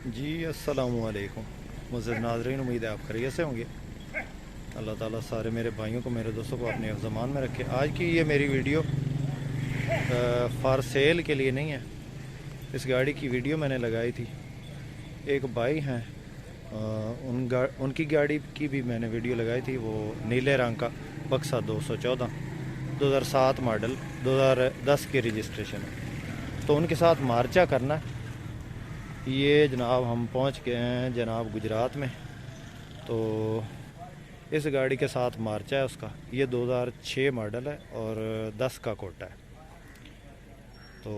जी अस्सलामुअलैकुम मुअज़्ज़ज़ नाज़रीन, उम्मीद है आप खैरियत से होंगे। अल्लाह ताला सारे मेरे भाइयों को, मेरे दोस्तों को अपने ज़मान में रखे। आज की ये मेरी वीडियो फ़ॉर सेल के लिए नहीं है। इस गाड़ी की वीडियो मैंने लगाई थी, एक भाई हैं उनकी गाड़ी की भी मैंने वीडियो लगाई थी। वो नीले रंग का बक्सा 214 2007 मॉडल 2010 की रजिस्ट्रेशन है। तो उनके साथ मार्चा करना है। ये जनाब हम पहुंच गए हैं जनाब गुजरात में। तो इस गाड़ी के साथ मार्चा है उसका। ये 2006 मॉडल है और 10 का कोटा है। तो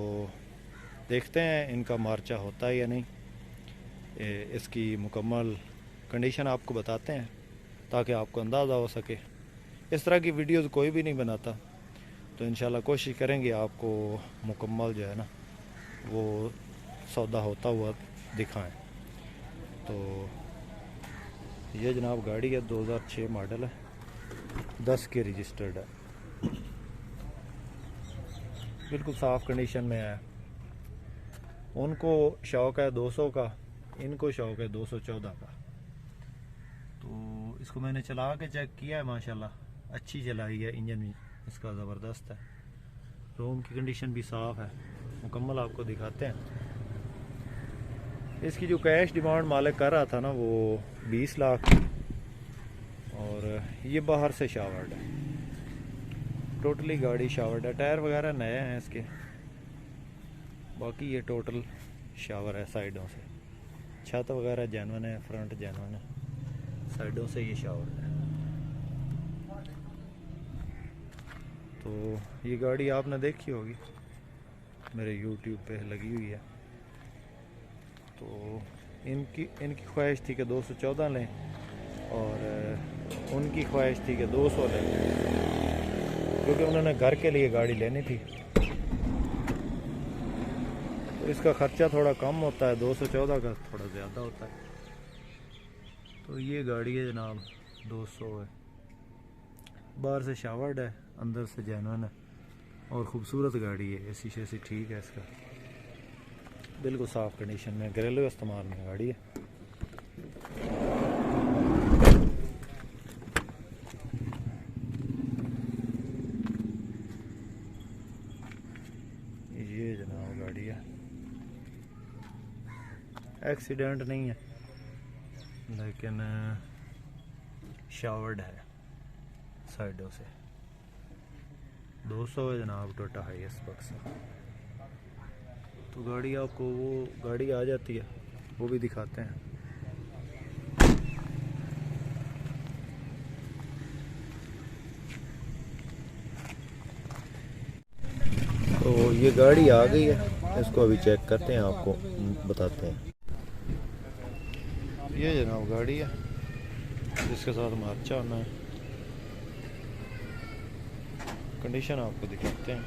देखते हैं इनका मार्चा होता है या नहीं। इसकी मुकम्मल कंडीशन आपको बताते हैं ताकि आपको अंदाज़ा हो सके। इस तरह की वीडियोस कोई भी नहीं बनाता, तो इंशाल्लाह कोशिश करेंगे आपको मुकम्मल जो है ना वो सौदा होता हुआ दिखाएं। तो ये जनाब गाड़ी है, 2006 मॉडल है, 10 की रजिस्टर्ड है, बिल्कुल साफ़ कंडीशन में है। उनको शौक़ है 200 का, इनको शौक़ है 214 का। तो इसको मैंने चला के चेक किया है, माशाल्लाह अच्छी चलाई है। इंजन भी इसका ज़बरदस्त है, रूम की कंडीशन भी साफ़ है। मुकम्मल आपको दिखाते हैं। इसकी जो कैश डिमांड मालिक कर रहा था ना वो 20 लाख, और ये बाहर से शावर्ड है, टोटली गाड़ी शावर्ड है। टायर वगैरह नए हैं इसके, बाकी ये टोटल शावर है साइडों से। छत वगैरह जेन्युइन है, फ्रंट जेन्युइन है, साइडों से ये शावर है। तो ये गाड़ी आपने देखी होगी, मेरे यूट्यूब पे लगी हुई है। तो इनकी ख्वाहिश थी कि 214 लें, और उनकी ख्वाहिश थी कि 200 लें, क्योंकि उन्होंने घर के लिए गाड़ी लेनी थी। तो इसका ख़र्चा थोड़ा कम होता है, 214 का थोड़ा ज़्यादा होता है। तो ये गाड़ी है जनाब 200 है, बाहर से शावर्ड है, अंदर से जेन्युइन है, और ख़ूबसूरत गाड़ी है। एसी शेसी ठीक है इसका, बिल्कुल साफ़ कंडीशन में, घरेलू इस्तेमाल में गाड़ी है। ये जनाब गाड़ी है, एक्सीडेंट नहीं है लेकिन शावर्ड है साइडों से। 200 है जनाब, टोटा हाईएस्ट बक्सा। तो गाड़ी आपको वो गाड़ी आ जाती है, वो भी दिखाते हैं। तो ये गाड़ी आ गई है, इसको अभी चेक करते हैं, आपको बताते हैं। ये जनाब गाड़ी है जिसके साथ मार्चा होना है। कंडीशन आपको दिखाते हैं।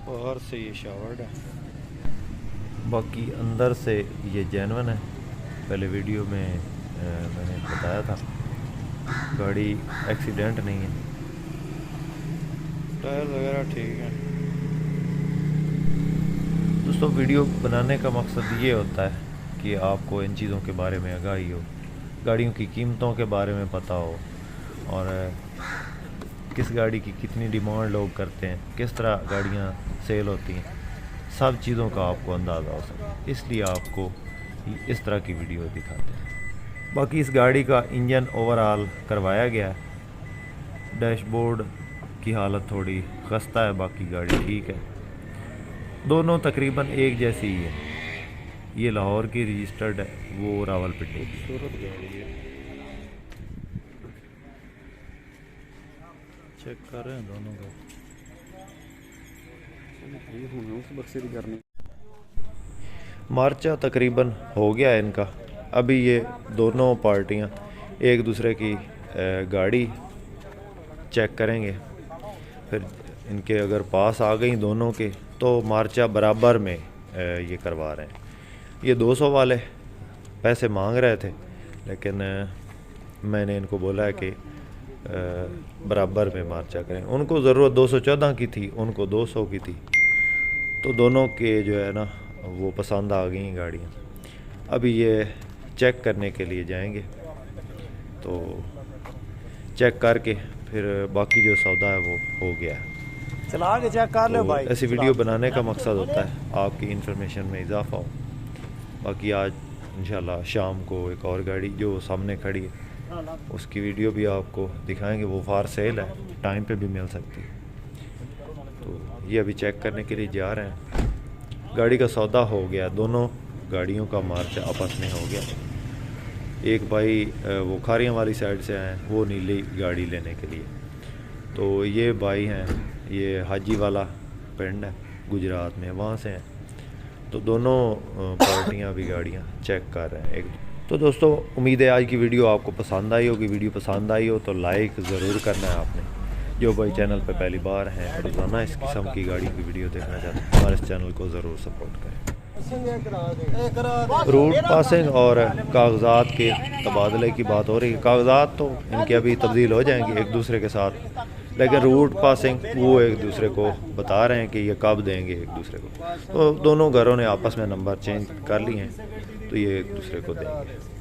बाहर से ये शावर्ड है, बाकी अंदर से ये जेन्युइन है। पहले वीडियो में मैंने बताया था, गाड़ी एक्सीडेंट नहीं है, टायर वगैरह ठीक है। दोस्तों, वीडियो बनाने का मकसद ये होता है कि आपको इन चीज़ों के बारे में आगाही हो, गाड़ियों की कीमतों के बारे में पता हो, और किस गाड़ी की कितनी डिमांड लोग करते हैं, किस तरह गाड़ियाँ सेल होती हैं, सब चीज़ों का आपको अंदाज़ा हो सके, इसलिए आपको इस तरह की वीडियो दिखाते हैं। बाकी इस गाड़ी का इंजन ओवरऑल करवाया गया है। डैशबोर्ड की हालत थोड़ी खस्ता है, बाकी गाड़ी ठीक है। दोनों तकरीबन एक जैसी ही है। ये लाहौर की रजिस्टर्ड है, वो रावलपिंडी की। खूबसूरत गाड़ी है, चेक कर रहे हैं दोनों को। मार्चा तकरीबन हो गया है इनका। अभी ये दोनों पार्टियां एक दूसरे की गाड़ी चेक करेंगे, फिर इनके अगर पास आ गई दोनों के तो मार्चा बराबर में ये करवा रहे हैं। ये 200 वाले पैसे मांग रहे थे, लेकिन मैंने इनको बोला है कि बराबर में मार्चा करें। उनको ज़रूरत 214 की थी, उनको 200 की थी, तो दोनों के जो है ना वो पसंद आ गई गाड़ियाँ। अभी ये चेक करने के लिए जाएंगे, तो चेक करके फिर बाकी जो सौदा है वो हो गया है। चला के चेक कर लो तो भाई। ऐसी वीडियो बनाने का मकसद होता है आपकी इन्फॉर्मेशन में इजाफा हो। बाकी आज इंशाल्लाह शाम को एक और गाड़ी जो सामने खड़ी है उसकी वीडियो भी आपको दिखाएंगे। वो फार सेल है, टाइम पे भी मिल सकती है। तो ये अभी चेक करने के लिए जा रहे हैं। गाड़ी का सौदा हो गया, दोनों गाड़ियों का मार्च आपस में हो गया। एक भाई वो खारियाँ वाली साइड से आए, वो नीली गाड़ी लेने के लिए। तो ये भाई हैं, ये हाजी वाला पिंड है गुजरात में, वहाँ से हैं। तो दोनों पार्टियाँ भी गाड़ियाँ चेक कर रहे हैं एक। तो दोस्तों उम्मीद है आज की वीडियो आपको पसंद आई होगी। वीडियो पसंद आई हो तो लाइक ज़रूर करना है आपने। जो भाई चैनल पर पहली बार हैं, रोज़ाना इस किस्म की गाड़ी की वीडियो देखना चाहते हैं, हमारे इस चैनल को ज़रूर सपोर्ट करें। रूट पासिंग और कागजात के तबादले की बात हो रही है। कागजात तो इनके अभी तब्दील हो जाएंगे एक दूसरे के साथ, लेकिन रूट पासिंग वो एक दूसरे को बता रहे हैं कि ये कब देंगे एक दूसरे को। तो दोनों घरों ने आपस में नंबर चेंज कर लिए हैं, तो ये एक दूसरे को देंगे।